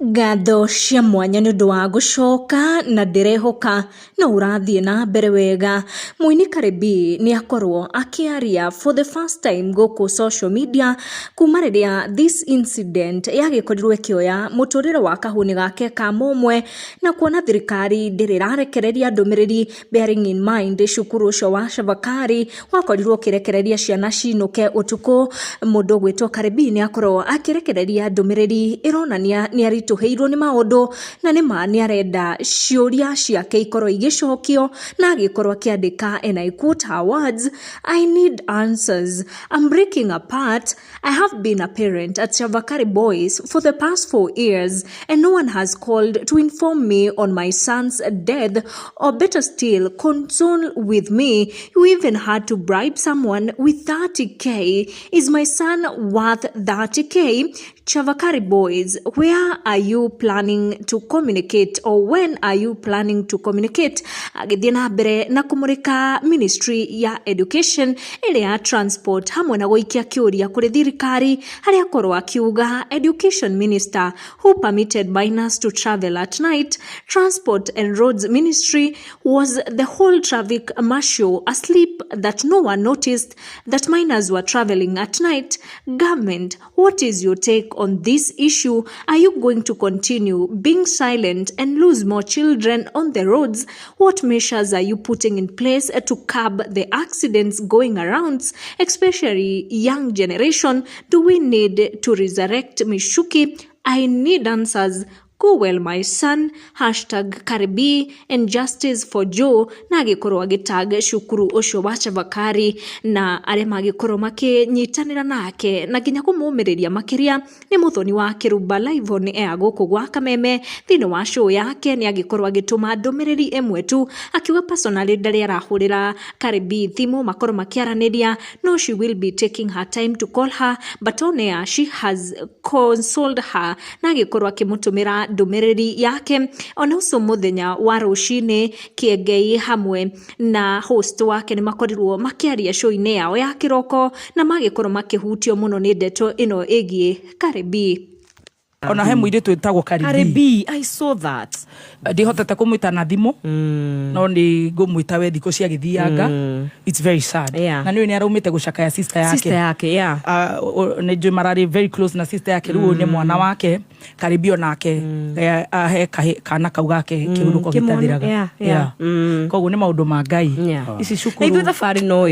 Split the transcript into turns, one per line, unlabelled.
Ngatho cia mwanya nĩ ũndũ wa gũcoka na ndĩrehoka no ũrathiĩ na mbere wega. Mũini Kareh nĩ akorwo akĩaria for the first time gũkũ social media kuma rĩrĩa this incident yagĩkorirwo ĩkĩoya mũtũrĩre wa kahũni gake ka mũmwe, na kuona thirikari ndĩrĩ ĩrarekereria ndũmĩrĩri bearing in mind cukuru ũcio wa Ciigie wakorirwo ũkĩrekereria ciana ciinũke ũtukũ. Mũndũ ũgwĩtwo Kareh nĩ akorwo akĩrekereria ndũmĩrĩri ĩronania nĩ tũheirwo nĩ maũndũ na nĩ arenda ciũria ciake ikorwo igĩcokio, na agĩkorwo akĩandĩka, and I quote her words, "I need answers. I'm breaking apart. I have been a parent at Ciigie Boys for the past 4 years and no one has called to inform me on my son's death, or better still, console with me. You even had to bribe someone with 30k. Is my son worth 30k? Ciigie Boys, where are you planning to communicate, or when are you planning to communicate?" Agĩthiĩ na mbere na kũmũrĩka Ministry ya Education ĩrĩa ya Transport hamwe na gũikia kĩũria kũrĩ thirikari, harĩa akorwo akiuga Education Minister who permitted minors to travel at night, Transport and Roads Ministry was the whole traffic marshal asleep that no one noticed that minors were traveling at night. Government, what is your take on this issue? Are you going to continue being silent and lose more children on the roads? What measures are you putting in place to curb the accidents going around, especially young generation? Do we need to resurrect Mishuki? I need answers. Go well my son, #Kareh and justice for Joe. Na agĩkorwo agĩtag cukuru ũcio wa Ciigie na arĩa magĩkorwo makĩnyitanĩra nake na nginya kũmũmĩrĩria makĩria nĩ mũthoni wa Kĩrumba live on air gũkũ gwa Kameme. Thĩinĩ wa show yake nĩ agĩkorwo agĩtũma ndũmĩrĩri ĩmwe tu, akiuga personally ndarĩ arahũrĩra Kareh thimũ makorwo makĩaranĩria, no she will be taking her time to call her, but on air she has consoled her, na agĩkorwo akĩmũtũmĩra ndũmĩrĩri yake. Ona ũcio mũthenya wa rũcinĩ Ciigie hamwe na host wake nĩ makorirwo makĩaria show-inĩ yao ya kĩroko na magĩkorwo makĩhutio mũno nĩ ndeto ĩno ĩgiĩ Kareh.
Ona he mũirĩtu wĩtagwo
Kareh, I saw that.
Ndihotete kũmwĩta na thimũ no nĩ ngũmwĩta we thikũ ciagĩthianga. It's very sad. Na nĩ araumĩte gũcakaya sister yake. Nĩ njũĩ mararĩ very close na sister yake, rĩu nĩ mwana wake Kareh onake ahe kana kau gake kĩhurũko gĩtathiraga. Koguo nĩ maũndũ ma Ngai. Ici cukuru
na ithuĩ thabarĩ no